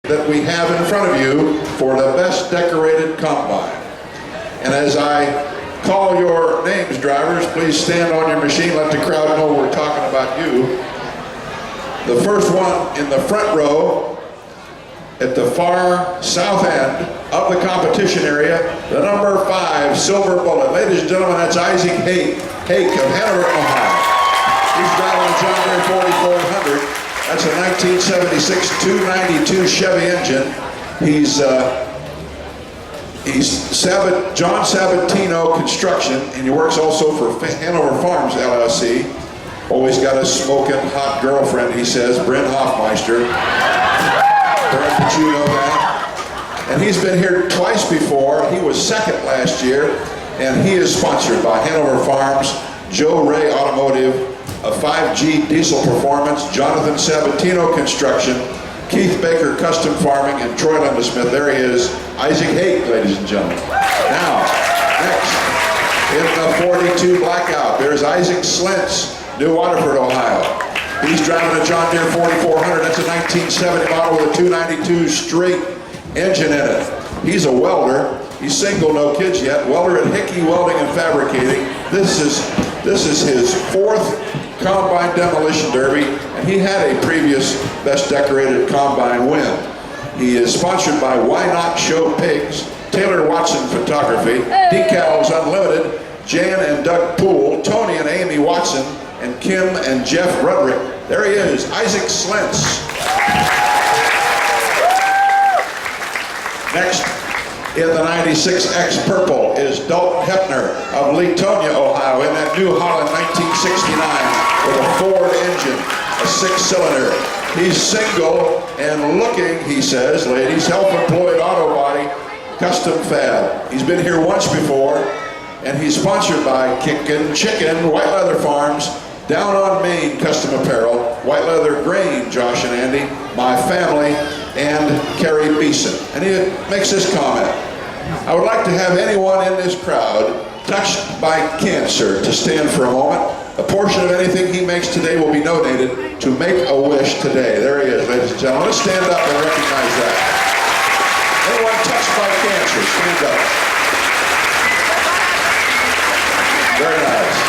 that we have in front of you for the best decorated combine. And as I call your names, drivers, please stand on your machine, let the crowd know we're talking about you. The first one in the front row at the far south end of the competition area, the number 5 Silver Bullet. Ladies and gentlemen, that's Isaac Hake of Hanover, Ohio. He's driving a John Deere 4400. That's a 1976 292 Chevy engine. He's John Sabatino Construction, and he works also for Hanover Farms LLC. Always got a smoking hot girlfriend, he says, Bryn Hoffmeister. Did you know that? And he's been here twice before. He was second last year, and he is sponsored by Hanover Farms, Joe Ray Automotive, a 5G Diesel Performance, Jonathan Sabatino Construction, Keith Baker Custom Farming, and Troy Lindesmith. There he is, Isaac Hake, ladies and gentlemen. Now, next, in the 42 Blackout, there's Isaac Slentz, New Waterford, Ohio. He's driving a John Deere 4400. That's a 1970 model with a 292 straight engine in it. He's a welder. He's single, no kids yet. Welder at Hickey Welding and Fabricating. This is his 4th Combine Demolition Derby, and he had a previous Best Decorated Combine win. He is sponsored by Why Not Show Pigs, Taylor Watson Photography, Decals Unlimited, Jan and Doug Poole, Tony and Amy Watson, and Kim and Jeff Rudrick. There he is, Isaac Slentz. Next, in the 96X Purple is Dalton Hepner of Leetonia, Ohio, in that New Holland 1969 with a Ford engine, a 6-cylinder. He's single and looking, he says, ladies, self-employed auto body, custom fab. He's been here once before, and he's sponsored by Kickin' Chicken, White Leather Farms, Down on Main Custom Apparel, White Leather Grain, Josh and Andy, My Family, and Carrie Beeson. And he makes this comment: I would like to have anyone in this crowd touched by cancer to stand for a moment. A portion of anything he makes today will be donated to Make-A-Wish today. There he is, ladies and gentlemen. Let's stand up and recognize that. Anyone touched by cancer, stand up. Very nice.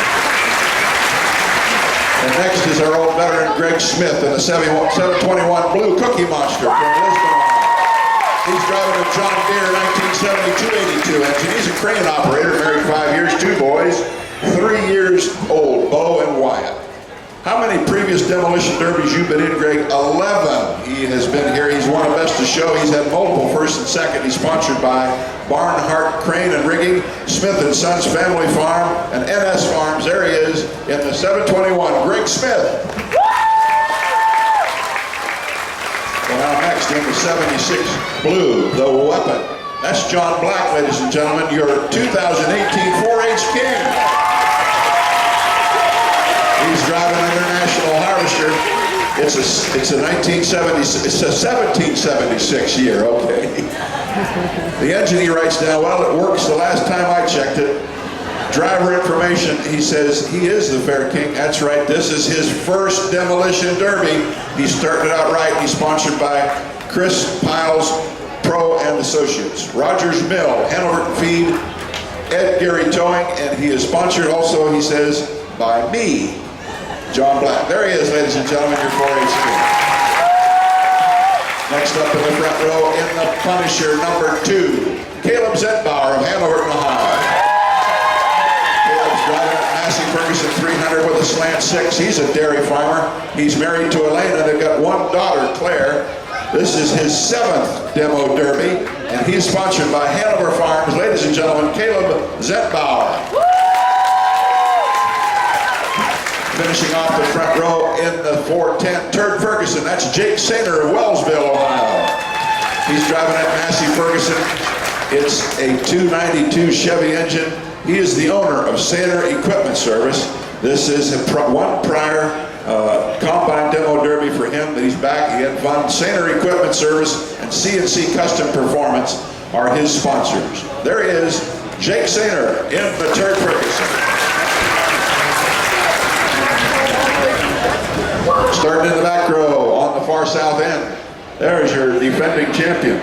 And next is our old veteran Greg Smith in the 721 Blue Cookie Monster from Lisbon, Ohio. He's driving a John Deere 1970 282 engine. He's a crane operator, married 5 years, 2 boys, 3 years old, Bo and Wyatt. How many previous demolition derbies you've been in, Greg? 11. He has been here. He's won a Best of Show. He's had multiple first and second. He's sponsored by Barnhart Crane and Rigging, Smith & Sons Family Farm, and NS Farms. There he is in the 721, Greg Smith. Well, now next in the 76 Blue, the Weapon. That's John Black, ladies and gentlemen, your 2018 4-H King. He's driving an International Harvester. It's a 1976, it's a 1776 year, okay. The engine, he writes down, well, it works the last time I checked it. Driver information, he says he is the Fair King. That's right, this is his first demolition derby. He started out right. He's sponsored by Chris Piles Pro and Associates, Rogers Mill, Hanover Feed, Ed Gary Towing, and he is sponsored also, he says, by me, John Black. There he is, ladies and gentlemen, your 4-H King. Next up in the front row, in the Punisher, number 2, Caleb Zetbauer of Hanover, Ohio. Caleb's driving a Massey Ferguson 300 with a slant 6. He's a dairy farmer. He's married to Elena. They've got 1 daughter, Claire. This is his 7th demo derby, and he's sponsored by Hanover Farms. Ladies and gentlemen, Caleb Zetbauer. Finishing off the front row in the 410, Turd Ferguson. That's Jake Sainer of Wellsville, Ohio. He's driving that Massey Ferguson. It's a 292 Chevy engine. He is the owner of Sainer Equipment Service. This is one prior Combine Demo Derby for him that he's back. He had fun. Sainer Equipment Service and CNC Custom Performance are his sponsors. There he is, Jake Sainer in the Turd Ferguson. Starting in the back row on the far south end, There's your defending champion,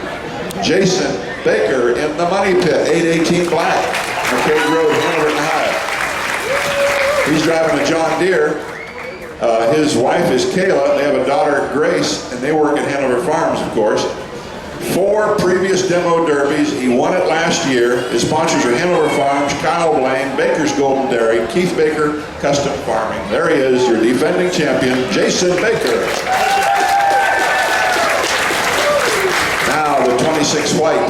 Jason Baker in the money pit, 818 Black, Arcade Road, Hanover, Ohio. He's driving a John Deere. His wife is Kayla. They have a daughter, Grace, and they work at Hanover Farms, of course. 4 previous demo derbies. He won it last year. His sponsors are Hanover Farms, Kyle Blaine, Baker's Golden Dairy, Keith Baker Custom Farming. There he is, your defending champion, Jason Baker. Now the 26 flight,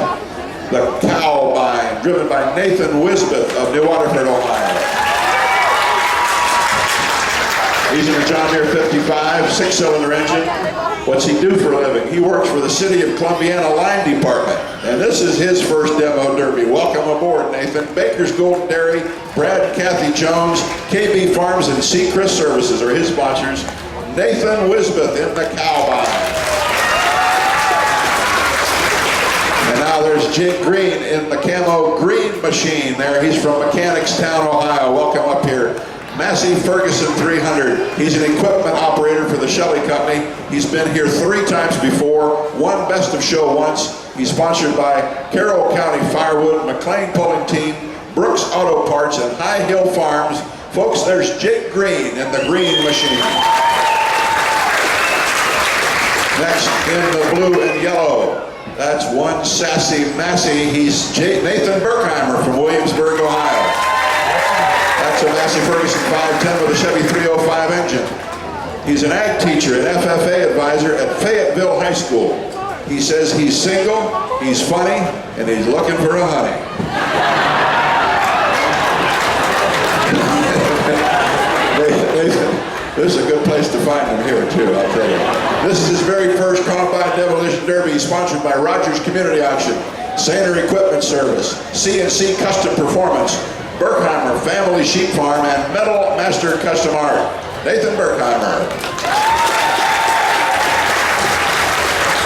the Cowbine, driven by Nathan Wisbeth of New Waterford, Ohio. He's in a John Deere 55, 6-cylinder engine. What's he do for a living? He works for the City of Columbiana Line Department. And this is his first demo derby. Welcome aboard, Nathan. Baker's Golden Dairy, Brad and Kathy Jones, KB Farms and Seacrest Services are his sponsors. Nathan Wisbeth in the Cowbine. And now there's Jake Green in the Camo Green Machine there. He's from Mechanicstown, Ohio. Welcome up here. Massey Ferguson 300. He's an equipment operator for the Shelley Company. He's been here 3 times before, won Best of Show once. He's sponsored by Carroll County Firewood, McLean Pulling Team, Brooks Auto Parts, and High Hill Farms. Folks, there's Jake Green in the Green Machine. Next, in the blue and yellow, that's one sassy Massey. He's Nathan Berkheimer from Williamsburg, Ohio. That's a Massey Ferguson 510 with a Chevy 305 engine. He's an ag teacher and FFA advisor at Fayetteville High School. He says he's single, he's funny, and he's looking for a honey. This is a good place to find him here too, I'll tell you. This is his very first Combine Demolition Derby. He's sponsored by Rogers Community Auction, Saner Equipment Service, CNC Custom Performance, Berkheimer Family Sheep Farm, and Metal Master Custom Art. Nathan Berkheimer.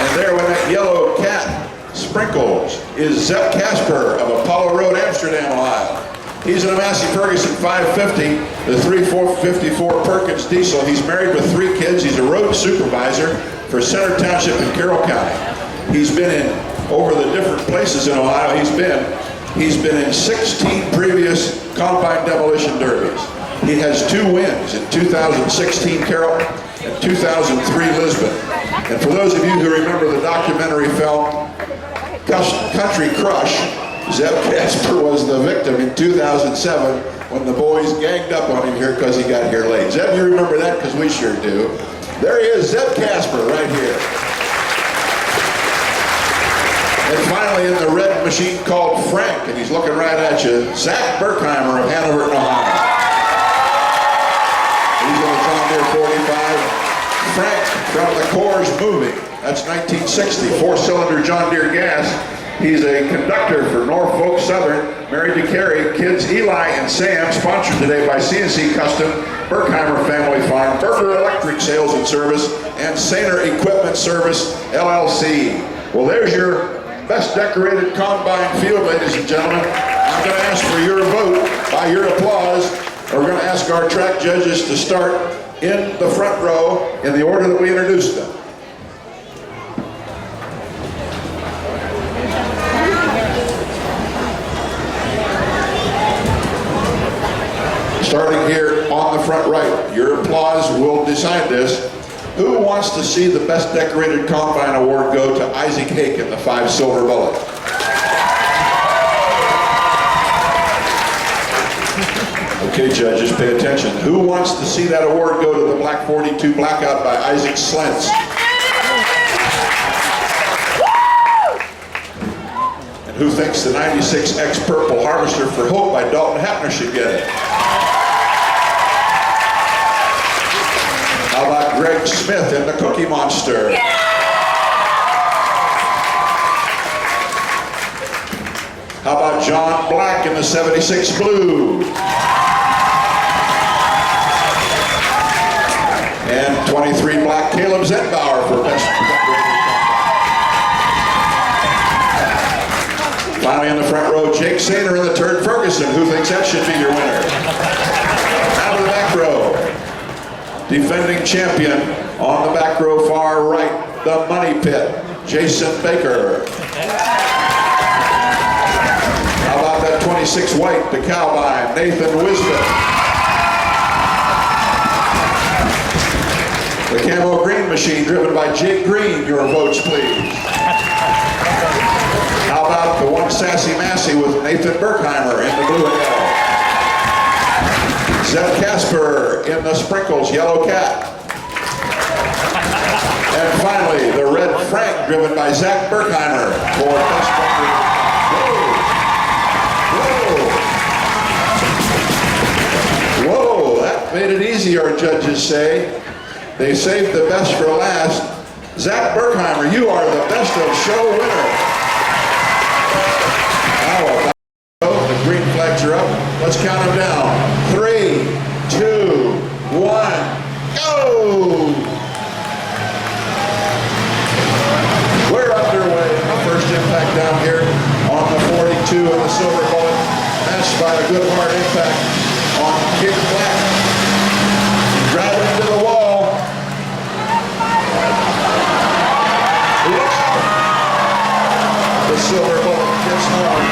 And there with that yellow cat sprinkles is Zep Casper of Apollo Road, Amsterdam, Ohio. He's in a Massey Ferguson 550, the 354 Perkins diesel. He's married with 3 kids. He's a road supervisor for Center Township in Carroll County. He's been in over the different places in Ohio. He's been in 16 previous Combine Demolition Derbies. He has 2 wins in 2016 Carroll and 2003 Lisbon. And for those of you who remember the documentary film Country Crush, Zeb Casper was the victim in 2007 when the boys ganged up on him here because he got here late. Zeb, you remember that? Because we sure do. There he is, Zeb Casper, right here. And finally, in the red machine called Frank, and he's looking right at you, Zach Berkheimer of Hanover, Ohio. He's in a John Deere 45. Frank from the Coors Moving. That's 1960, 4-cylinder John Deere gas. He's a conductor for Norfolk Southern, married to Carrie, kids Eli and Sam, sponsored today by CNC Custom, Berkheimer Family Farm, Berger Electric Sales and Service, and Saner Equipment Service, LLC. Well, there's your best decorated Combine field, ladies and gentlemen. I'm going to ask for your vote by your applause. We're going to ask our track judges to start in the front row in the order that we introduced them. Starting here on the front right, your applause will decide this. Who wants to see the Best Decorated Combine Award go to Isaac Hake in the 5 Silver Bullet? Okay, judges, pay attention. Who wants to see that award go to the Black 42 Blackout by Isaac Slentz? And who thinks the 96X Purple Harvester for Hope by Dalton Hepner should get it? How about Greg Smith in the Cookie Monster? Yeah! How about John Black in the 76 Blue? And 23 Black Caleb Zetbauer for Best Decorated. Finally in the front row, Jake Sainer in the Turd Ferguson. Who thinks that should be your winner? Now to the back row. Defending champion on the back row far right, the Money Pit, Jason Baker. How about that 26 white, the Cowline, Nathan Wisbit. The Camo Green Machine, driven by Jake Green. Your votes, please. How about the one Sassy Massey with Nathan Berkheimer in the blue and yellow. Zeb Casper in the Sprinkles Yellow Cat. And finally, the Red Frank, driven by Zach Berkheimer for best country. Whoa, that made it easy, our judges say. They saved the best for last. Zach Berkheimer, you are the best of show winner. Now, the green flags are up. Let's count them down. 3, 2, 1, go! We're underway. First impact down here on the 42 and the silver bullet, matched by a good hard impact on King Black. Driving into the wall. The silver bullet gets hard.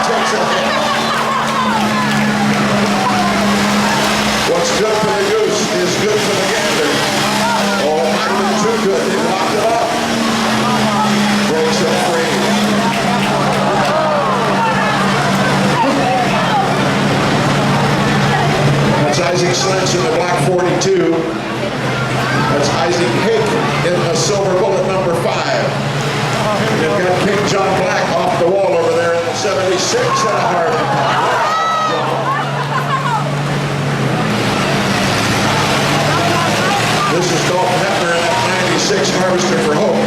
Takes a hit. What's good for the goose is good for the gander. Oh, not even too good. They locked it up. Breaks it free. That's Isaac Slentz in the black 42. That's Isaac Hake in the silver bullet number 5. You've got King John Black off the wall over there in the 76 and a hard impact. This is Dalton Hepner in that 96 Harvester for Hope. We're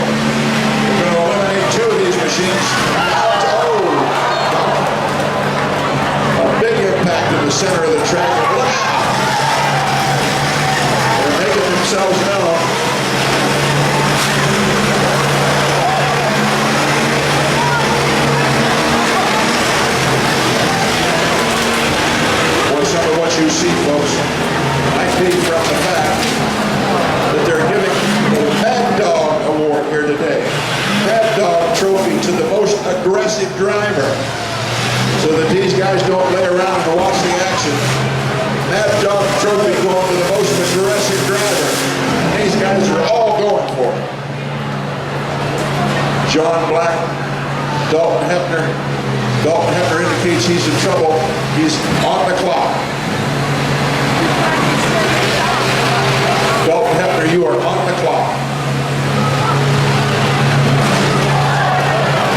going to eliminate 2 of these machines. Oh! A big impact in the center of the track. Look out! They're making themselves known. Some of what you see, folks, might be from the fact that they're giving the Mad Dog Award here today. Mad Dog Trophy to the most aggressive driver. So that these guys don't lay around and watch the action. Mad Dog Trophy going to the most aggressive driver. And these guys are all going for it. John Black, Dalton Hepner. Dalton Hepner indicates he's in trouble. He's on the clock. Dalton Hepner, you are on the clock.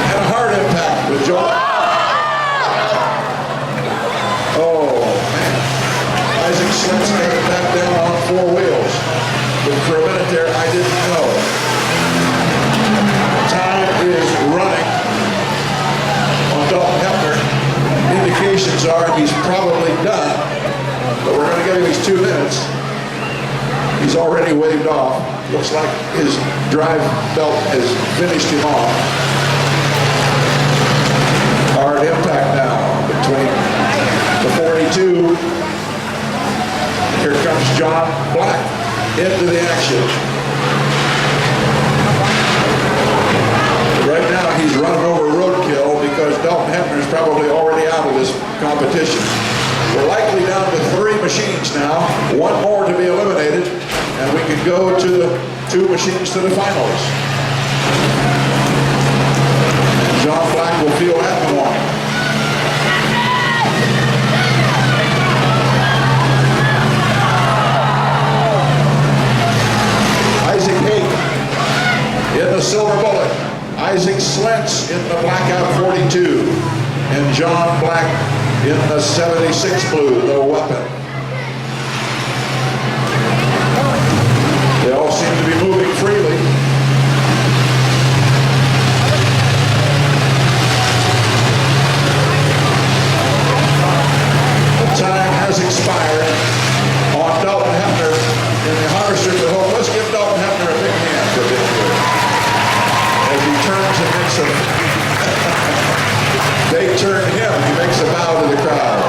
And a hard impact with John. Oh, man. Isaac Slentz got it back down on 4 wheels. But for a minute there, I didn't know. Time is running. Dalton Hepner, indications are he's probably done, but we're going to give him his 2 minutes. He's already waved off. Looks like his drive belt has finished him off. Hard impact now between the 42. Here comes John Black into the action. Right now he's running over roadkill because Dalton Hepner is probably already out of this competition. We're likely down to 3 machines now, 1 more to be eliminated, and we can go to the 2 machines to the finals. And John Black will feel that in the morning. Isaac Hake in the silver bullet. Isaac Slentz in the blackout 42, and John Black in the 76 blue, the weapon. They all seem to be moving freely. The time has expired on Dalton Hepner in the Harvester for Hope. Let's give Dalton Hepner a big hand for being here. As he turns and makes a, they turn him, he makes a bow to the crowd.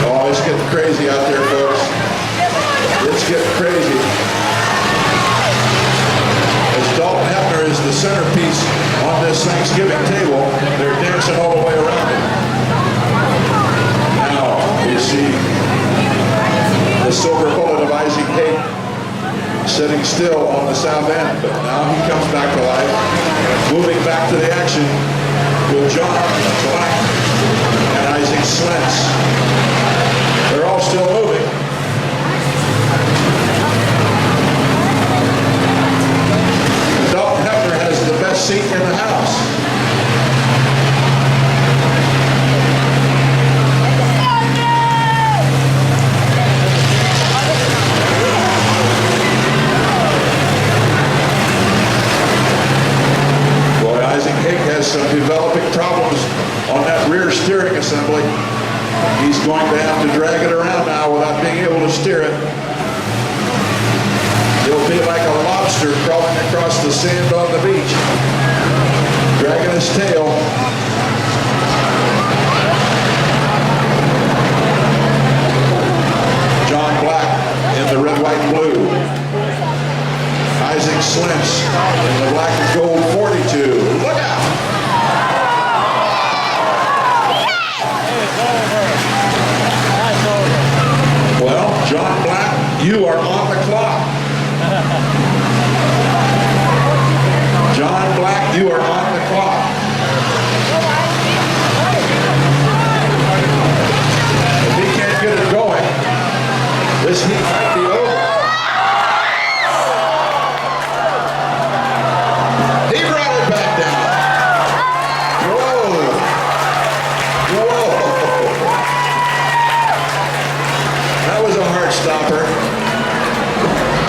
Oh, it's getting crazy out there, folks. It's getting crazy. the centerpiece on this Thanksgiving table. They're dancing all the way around it. Now you see the silver bullet of Isaac Haight sitting still on the south end, but now he comes back to life, moving back to the action with John Black and Isaac Slentz. They're all still moving. Dalton Hefner has the best seat in the house. Boy, Isaac Haight has some developing problems on that rear steering assembly. He's going to have to drag it around now without being able to steer it. He'll be like a lobster crawling across the sand on the beach, dragging his tail. John Black in the red, white, and blue. Isaac Slentz in the black and gold 42. Look out! Well, John Black, you are on the clock. John Black, you are on the clock. If he can't get it going, this heat might be over. He brought it back down. Whoa. Whoa. That was a heart stopper.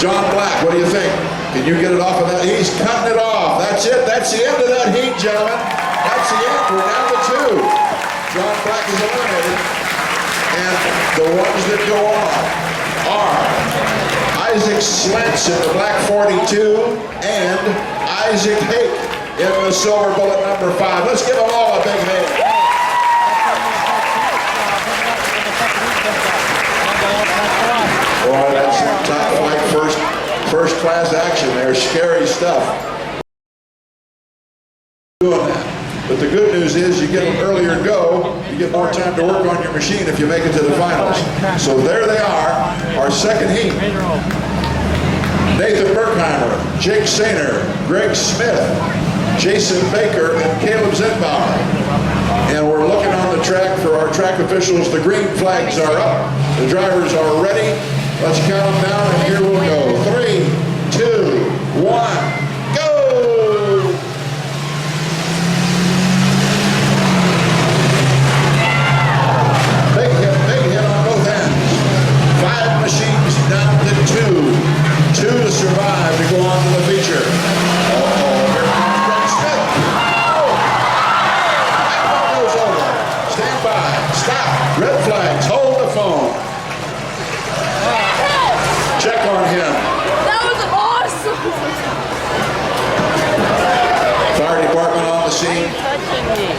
John Black, what do you think? Can you get it off of that? He's cutting it off. That's it. That's the end of that heat, gentlemen. That's the end. We're down to 2. John Black is eliminated. And the ones that go on are Isaac Slentz in the black 42 and Isaac Haight in the silver bullet number 5. Let's give them all a big hand. Boy, that's some top flight first class action there. Scary stuff. Doing that. But the good news is you get an earlier go, you get more time to work on your machine if you make it to the finals. So there they are, our second heat. Nathan Berkheimer, Jake Sainer, Greg Smith, Jason Baker, and Caleb Zinbauer. And we're looking on the track for our track officials. The green flags are up. The drivers are ready. Let's count them down, and here we'll go. 3, 2, 1, go! Big hit on both ends. 5 machines down to 2. 2 to survive to go on to the feature. Uh-oh, here comes Greg Smith. Oh! That one goes over. Stand by. Stop. Red flags. Hold the phone. Check on him. That was awesome. Fire department on the scene.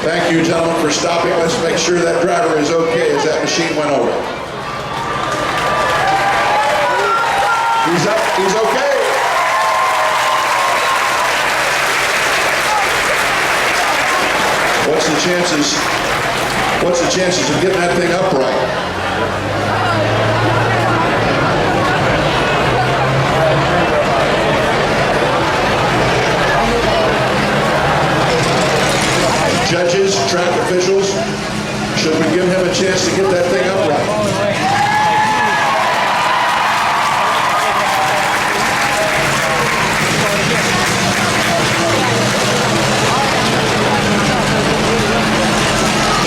Thank you, gentlemen, for stopping. Let's make sure that driver is okay as that machine went over. He's up. He's okay. What's the chances? What's the chances of getting that thing upright? Judges, track officials, should we give him a chance to get that thing upright?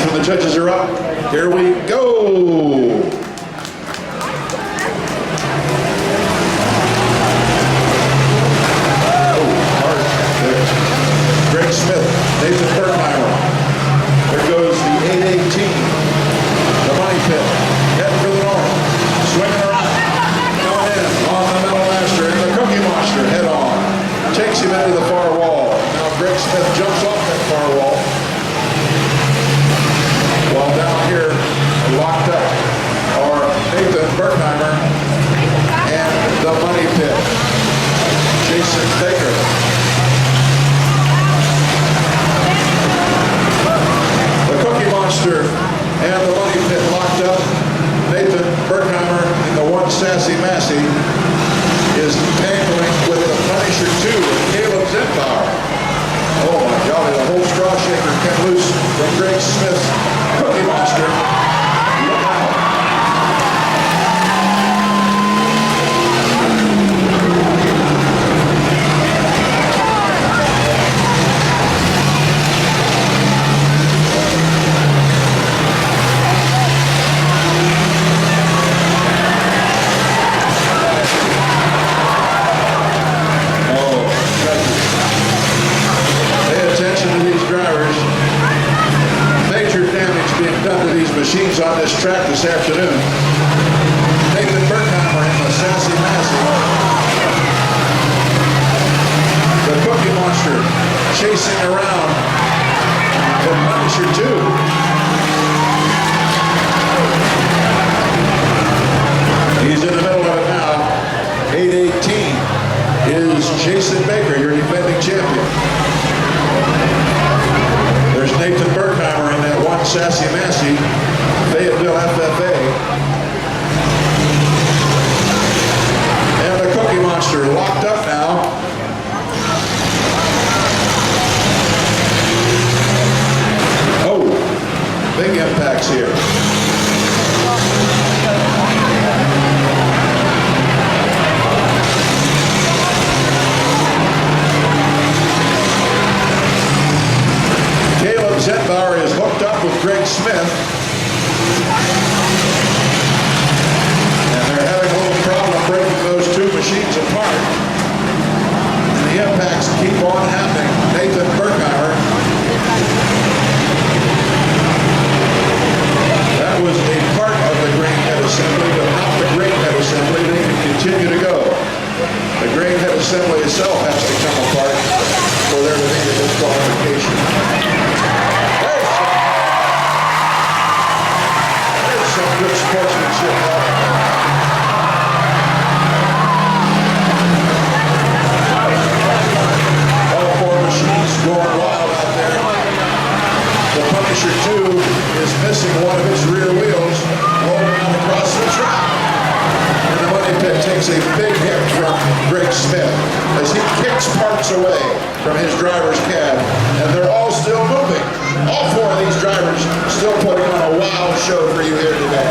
When the judges are up, here we go. one Sassy Massey is tangling with the Punisher 2 with Caleb Zenbauer. Oh my golly, the whole straw shaker came loose from Greg Smith's Cookie Monster. Look out. Machines on this track this afternoon. Nathan Berkheimer in the Sassy Massey. The Cookie Monster chasing around the Punisher 2. He's in the middle of it now. 8:18 is Jason Baker, your defending champion. There's Nathan Berkheimer in that one Sassy Massey, Fayetteville FFA. And the Cookie Monster locked up now. Oh, big impacts here. Caleb Zetbauer is hooked up with Greg Smith. And they're having a little problem breaking those two machines apart. And the impacts keep on happening. Nathan Berkheimer. That was a part of the grain head assembly, but not the grain head assembly. They can continue to go. The grain head assembly itself has to come apart for there to be a disqualification. Some good sportsmanship. All four machines going wild out there. The Punisher 2 is missing one of its rear wheels, rolling out across the track. And the money pit takes a big hit from Greg Smith as he kicks parts away from his driver's cab, and they're all still moving. All four of these drivers still putting on a wild show for you here today.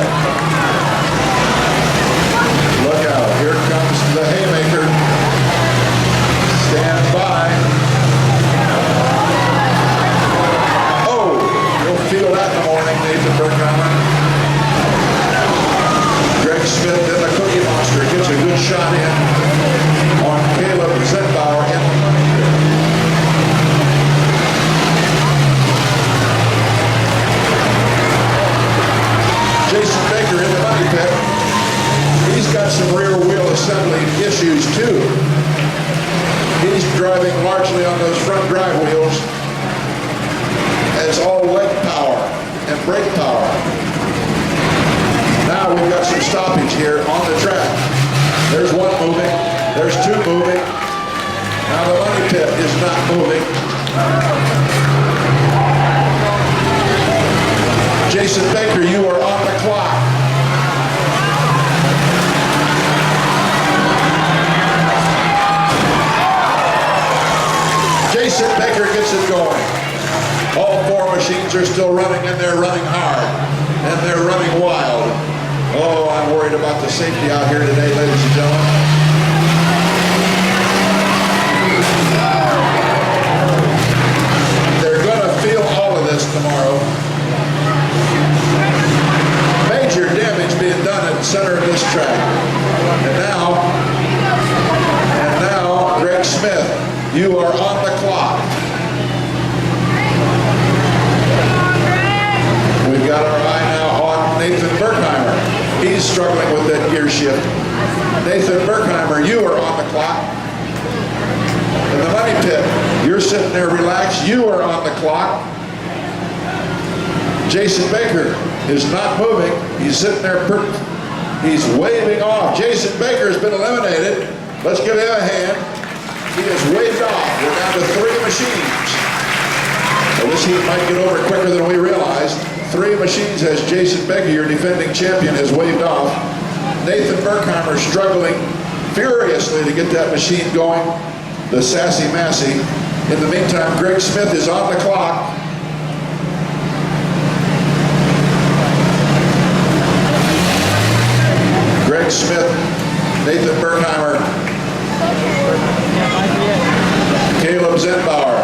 Look out, here comes the haymaker. Stand by. Oh, you'll feel that in the morning, Nathan Berkheimer. Greg Smith in the Cookie Monster gets a good shot in on Caleb Zetbauer in the money pit. Jason Baker in the money pit. He's got some rear wheel assembly issues too. He's driving largely on those front drive wheels. It's all leg power and brake power. Now we've got some stoppage here on the track. There's one moving. There's two moving. Now the money pit is not moving. Jason Baker, you are on the clock. Jason Baker gets it going. All four machines are still running, and they're running hard. And they're running wild. Oh, I'm worried about the safety out here today, ladies and gentlemen. They're going to feel all of this tomorrow. Major damage being done at the center of this track. And now, Greg Smith, you are on the clock. We've got our eye now on Nathan Berkheimer. He's struggling with that gear shift. Nathan Berkheimer, you are on the clock. In the money pit, you're sitting there relaxed. You are on the clock. Jason Baker is not moving. He's sitting there, he's waving off. Jason Baker has been eliminated. Let's give him a hand. He has waved off. We're down to 3 machines. Well, this heat might get over quicker than we realized. 3 machines as Jason Baker, your defending champion, has waved off. Nathan Berkheimer struggling furiously to get that machine going, the Sassy Massey. In the meantime, Greg Smith is on the clock. Greg Smith, Nathan Berkheimer, Caleb Zenbauer.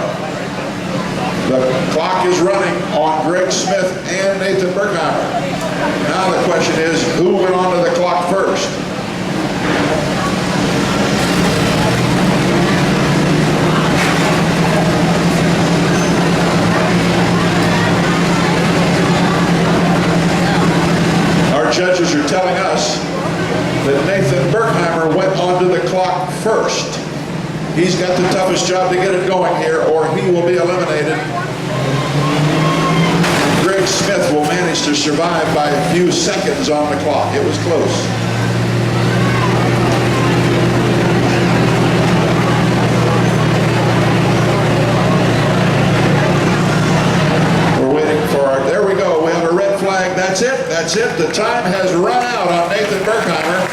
The clock is running on Greg Smith and Nathan Berkheimer. Now the question is, who went onto the clock first? Our judges are telling us that Nathan Berkheimer went onto the clock first. He's got the toughest job to get it going here, or he will be eliminated. Greg Smith will manage to survive by a few seconds on the clock. It was close. We're waiting for our, there we go, we have a red flag. That's it, that's it. The time has run out on Nathan Berkheimer.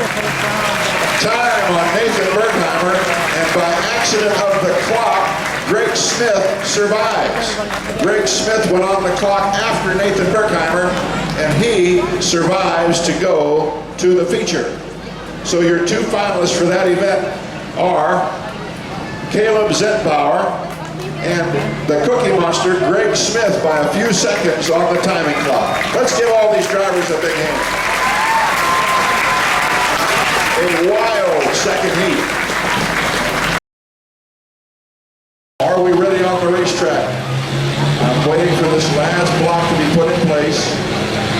Time on Nathan Berkheimer, and by accident of the clock, Greg Smith survives. Greg Smith went on the clock after Nathan Berkheimer, and he survives to go to the feature. So your two finalists for that event are Caleb Zenbauer and the Cookie Monster, Greg Smith, by a few seconds on the timing clock. Let's give all these drivers a big hand. A wild second heat. Are we ready on the racetrack? I'm waiting for this last block to be put in place.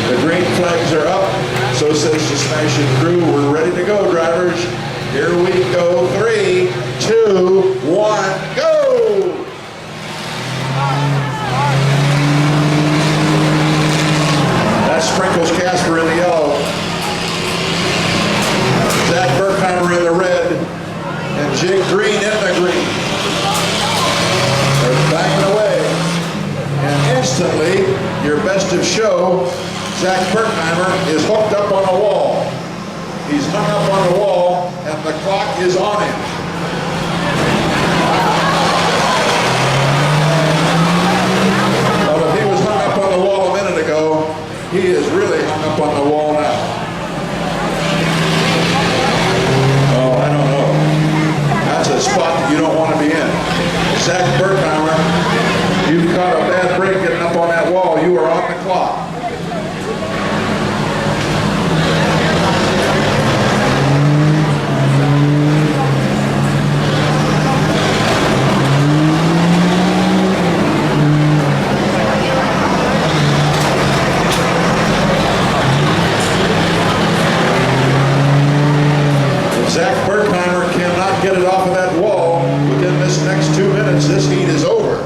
The green flags are up, so says the Smashing Crew. We're ready to go, drivers. Here we go. 3, 2, 1, go! That sprinkles Casper in the yellow. Zach Berkheimer in the red, and Jake Green in the green. They're banging away, and instantly, your best of show, Zach Berkheimer is hooked up on the wall. He's hung up on the wall, and the clock is on him. Well, if he was hung up on the wall a minute ago, he is really hung up on the wall now. That's a spot that you don't want to be in. Zach Berkheimer, you've caught a bad break getting up on that wall. You are on the clock. Zach Berkheimer cannot get it off of that wall within this next 2 minutes. This heat is over.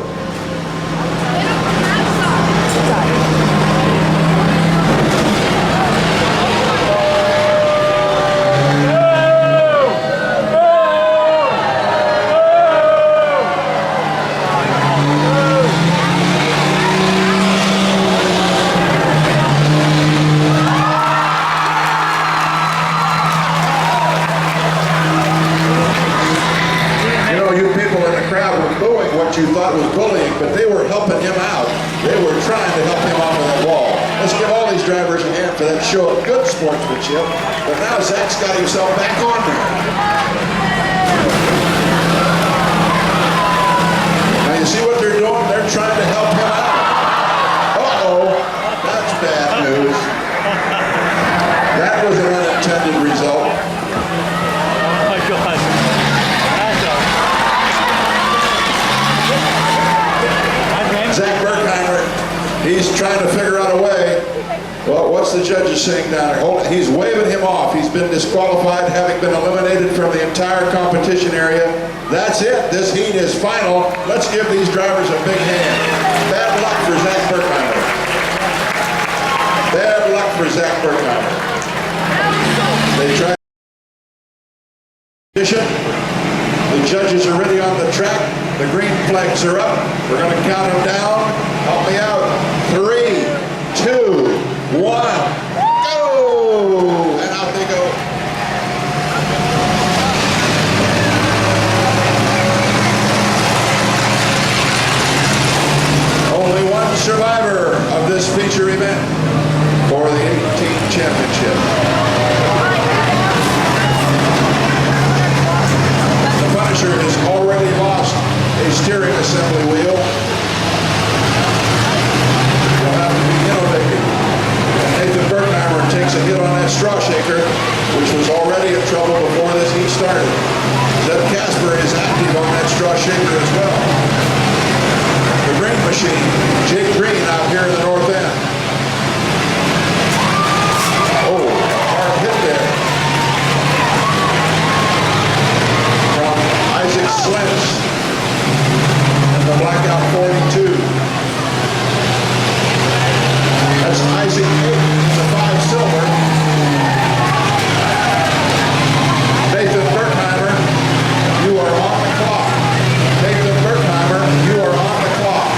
What you thought was bullying, but they were helping him out. They were trying to help him off of that wall. Let's give all these drivers a hand for that show of good sportsmanship. But now Zach's got himself back on there. Now you see what they're doing? They're trying to help him out. Uh-oh, that's bad news. That was an unintended result. Oh my God. Zach Berkheimer, he's trying to figure out a way. Well, what's the judges saying down there? He's waving him off. He's been disqualified, having been eliminated from the entire competition area. That's it. This heat is final. Let's give these drivers a big hand. Bad luck for Zach Berkheimer. Bad luck for Zach Berkheimer. They tried. The judges are ready on the track. The green flags are up. We're going to count them down. Help me out. 3, 2, 1, go! And out they go. trouble before this heat started. Zeb Casper is active on that straw shaker as well. The green machine, Jake Green out here in the north end. Oh, hard hit there. From Isaac Slentz and the Blackout 42. That's Isaac 8, the 5 silver. Nathan Berkheimer, you are on the clock. Nathan Berkheimer, you are on the clock.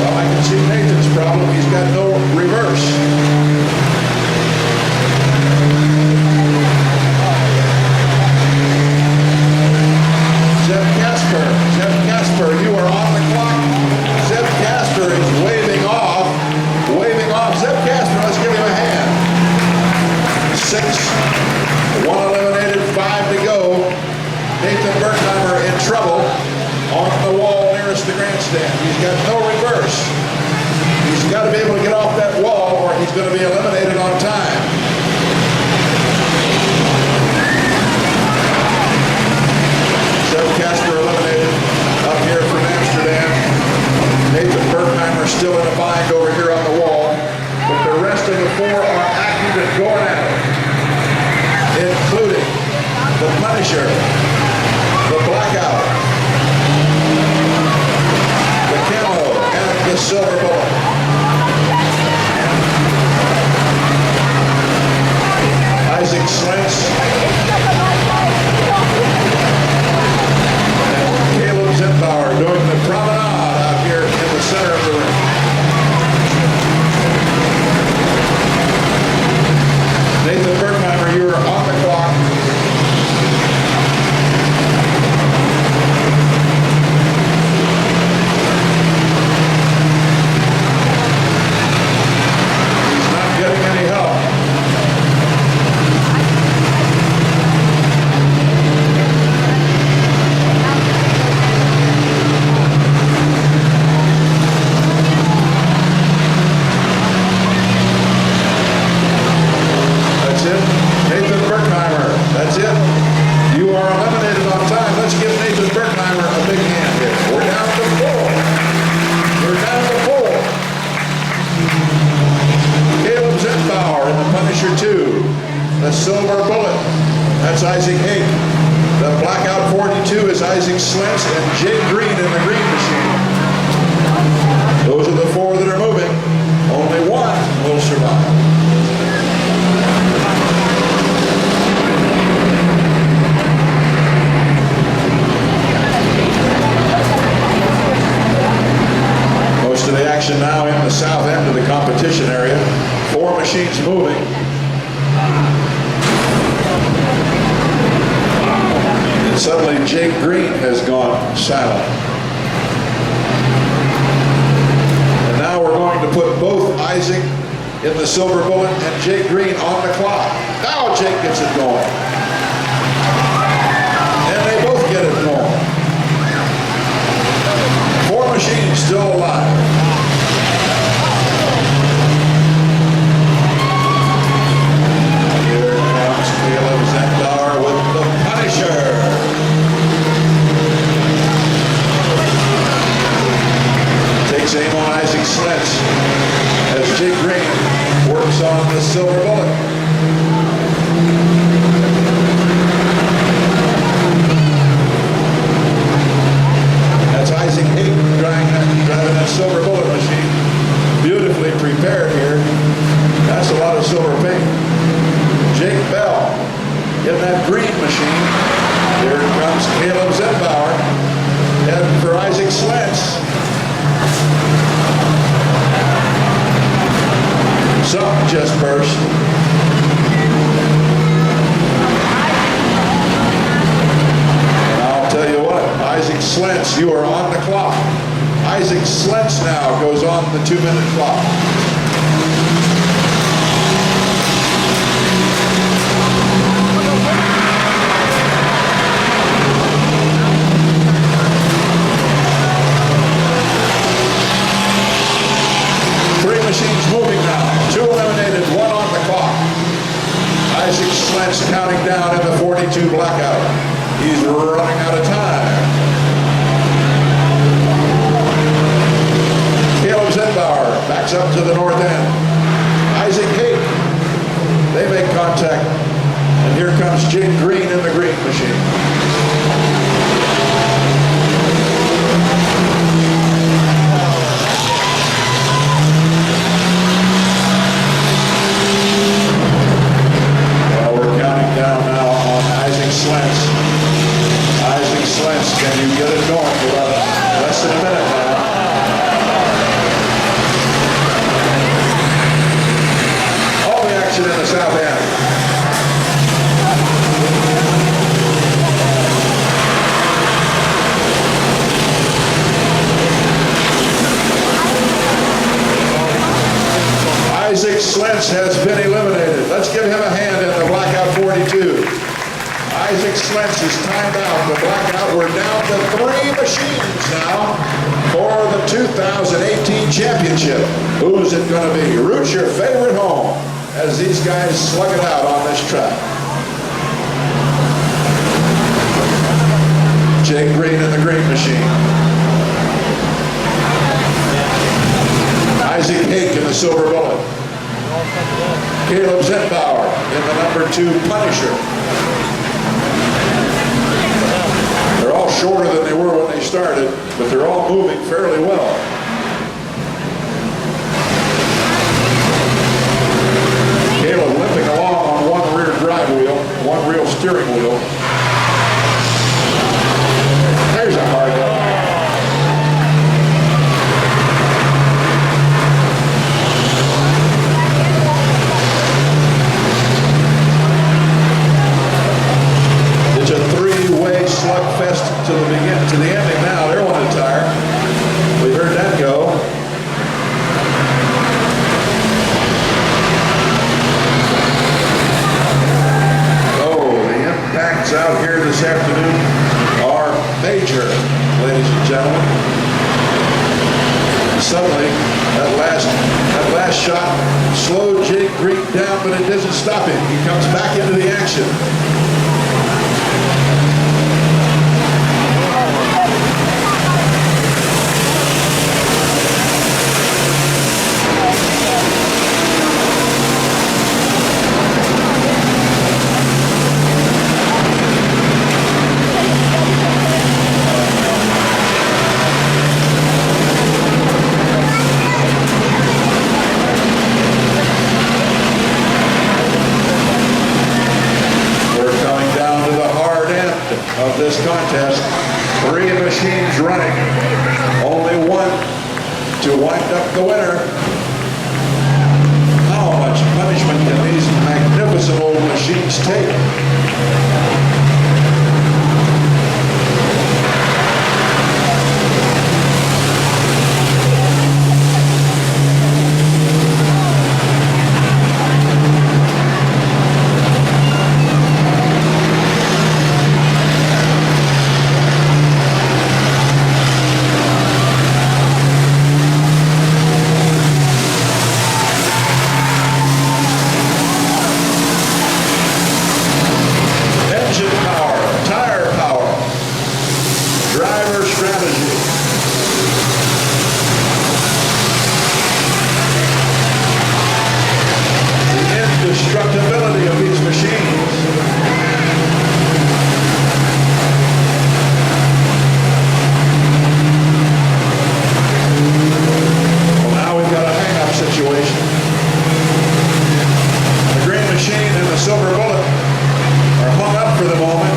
Well, I can see Nathan's problem. He's got no reverse. Zeb Casper, you are on the clock. Zeb Casper is waving off. Zeb Casper, let's give him a hand. 6, 1 eliminated, 5 to go. Nathan Berkheimer in trouble on the wall nearest the grandstand. He's got no reverse. He's got to be able to get off that wall or he's going to be eliminated on time. Zeb Casper eliminated up here from Amsterdam. Nathan Berkheimer still in a bind over here on the wall, but the rest of the 4 are active and going at it, including the Punisher, the Blackout, the Camo, and the Silver Bullet. Isaac Slentz, Caleb Zembauer doing the promenade out here in the center of the ring. Nathan Berkheimer, you are on the clock. He's not getting any help. That's it. Nathan Berkheimer. That's it. You are eliminated on time. Let's give Nathan Berkheimer a big hand here. We're down to 4. We're down to 4. Caleb Zembauer in the Punisher 2. The Silver Bullet. That's Isaac Hake. The Blackout 42 is Isaac Slentz and Jake Green in the green machine. Those are the 4 that are moving. Only 1 will survive. Most of the action now in the south end of the competition area. 4 machines moving. And suddenly Jake Green has gone silent. And now we're going to put both Isaac in the Silver Bullet and Jake Green on the clock. Now Jake gets it going. And they both get it going. 4 machines still alive. Here comes Caleb Zembauer with the Punisher. Takes aim on Isaac Slentz as Jake Green works on the Silver Bullet. That's Isaac Hake driving that Silver Bullet machine. Beautifully prepared here. That's a lot of silver paint. Jake Bell in that green machine. Here comes Caleb Zembauer heading for Isaac Slentz. Something just burst. And I'll tell you what, Isaac Slentz, you are on the clock. Isaac Slentz now goes on the 2-minute clock. backs up to the north end. Isaac Hake. They make contact. And here comes Jake Green in the green machine. Well, we're counting down now on Isaac Slentz. Isaac Slentz, can you get it going for about less than a minute now? All the action in the south end. Isaac Slentz has been eliminated. Let's give him a hand in the Blackout 42. Isaac Slentz is timed out. The Blackout, we're down to 3 machines now for the 2018 championship. Who's it going to be? Root your favorite home as these guys slug it out on this track. Jake Green in the green machine. Isaac Hake in the silver bullet. Caleb Zentbauer in the number 2 Punisher. They're all shorter than they were when they started, but they're all moving fairly well. Caleb limping along on one rear drive wheel, one real steering wheel. There's a hard one. It's a 3-way slugfest to the ending now. They're on a tire. We heard that go. Oh, the impacts out here this afternoon are major, ladies and gentlemen. And suddenly, that last shot slowed Jake Green down, but it doesn't stop him. He comes back into the action. Of this contest, 3 machines running, only one to wind up the winner. How much punishment can these magnificent old machines take? Destructibility of these machines. Well, now we've got a hang-up situation. The green machine and the silver bullet are hung up for the moment.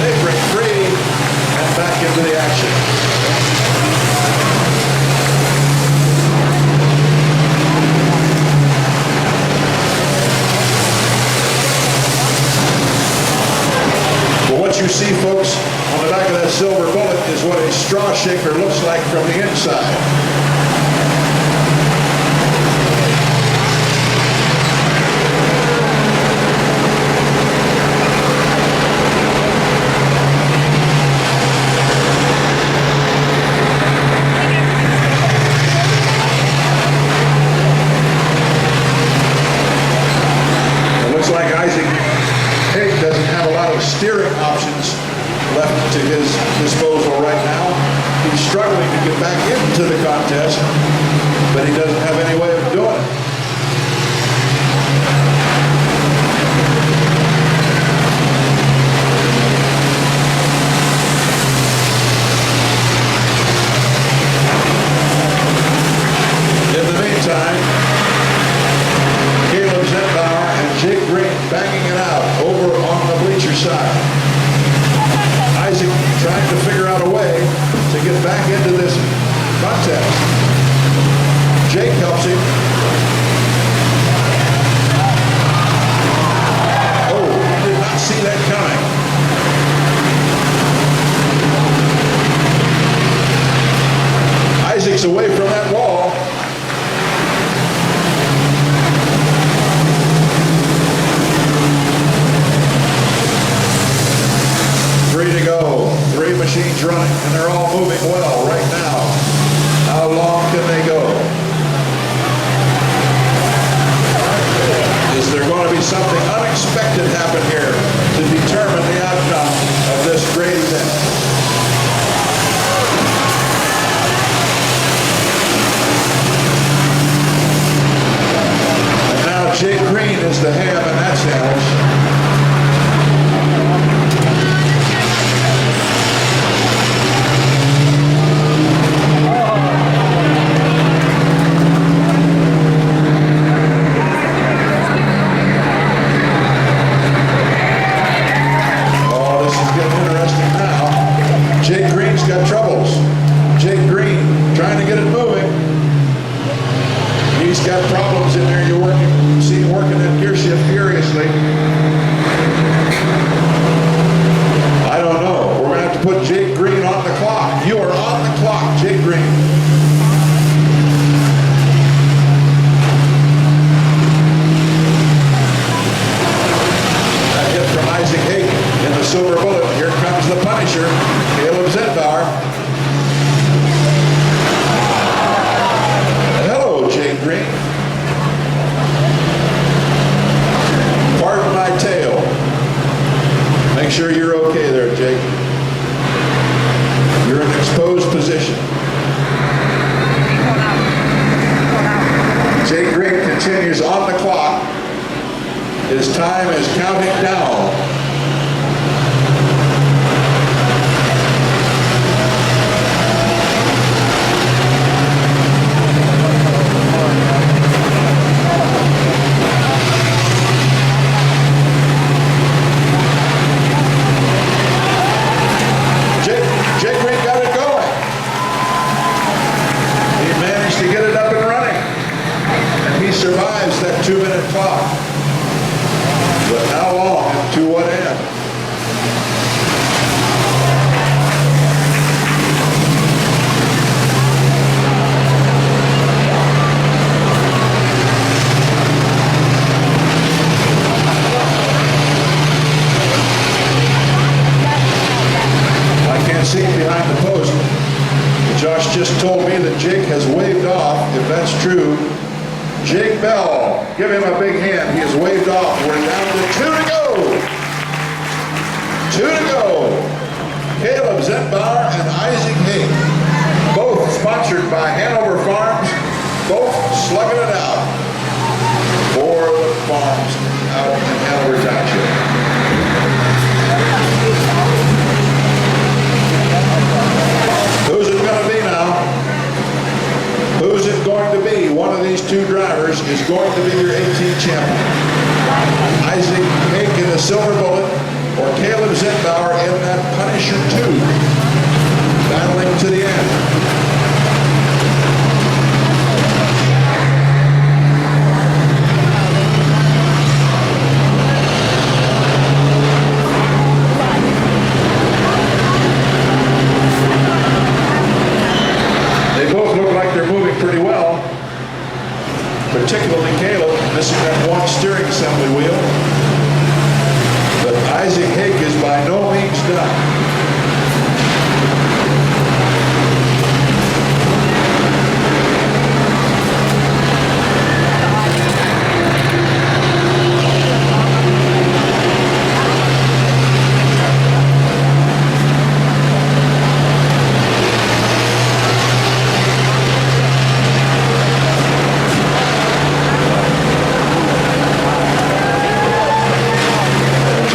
They break free and back into the action. What you see, folks, on the back of that silver bullet is what a straw shaker looks like from the inside. It looks like Isaac Hake doesn't have a lot of steering options left to his disposal right now. He's struggling to get back into the contest, but he doesn't have any way of doing it. In the meantime, Caleb Zetbauer and Jake Green banging it out over on the bleacher side. Isaac trying to figure out a way to get back into this contest. Jake helps him. Oh, he did not see that coming. Isaac's away from that wall. 3 to go. 3 machines running, and they're all moving well right now. How long can they go? Is there going to be something unexpected happen here to determine the outcome of this great event? And now Jake Green is the ham in that sandwich. Jake Green's got troubles. Jake Green trying to get it moving. He's got problems in there. You're see him working that gear shift furiously. I don't know. We're going to have to put Jake Green on the clock. You are on the clock, Jake Green. That hit from Isaac Hake in the silver bullet. Here comes the Punisher. Caleb Zetbauer. Hello, Jake Green. Pardon my tail. Make sure you're okay there, Jake. You're in an exposed position. Jake Green continues on the clock. His time is counting down. Jake Green got it going. He managed to get it up and running. And he survives that 2-minute clock. But how long and to what end? See behind the post. Josh just told me that Jake has waved off. If that's true, Jake Bell, give him a big hand. He has waved off. We're down to 2 to go. 2 to go. Caleb Zetbauer and Isaac Hake, both sponsored by Hanover Farms, both slugging it out for the farms out in Hanover Township. Who's it going to be now? Who's it going to be? One of these two drivers is going to be your 18 champion. Isaac Hake in the silver bullet or Caleb Zetbauer in that Punisher 2. Battling to the end. Pretty well, particularly Caleb missing that one steering assembly wheel. But Isaac Hake is by no means done.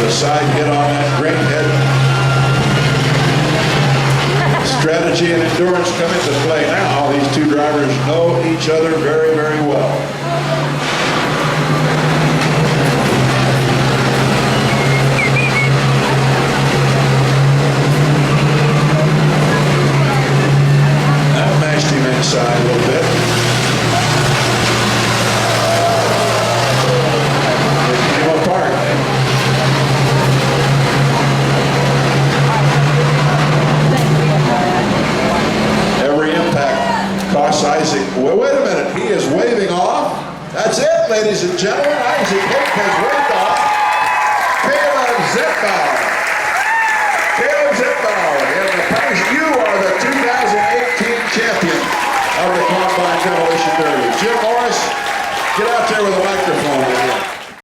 a side hit on that great head. Strategy and endurance come into play now. These two drivers know each other very, very well. That mashed him inside a little bit. They came apart. Every impact costs Isaac. Well, wait a minute. He is waving off. That's it, ladies and gentlemen. Isaac Hick has waved off. Caleb Zipbauer. Caleb Zipbauer in the pace. You are the 2018 champion of the Combine Demolition Derby. Jim Morris, get out there with a microphone.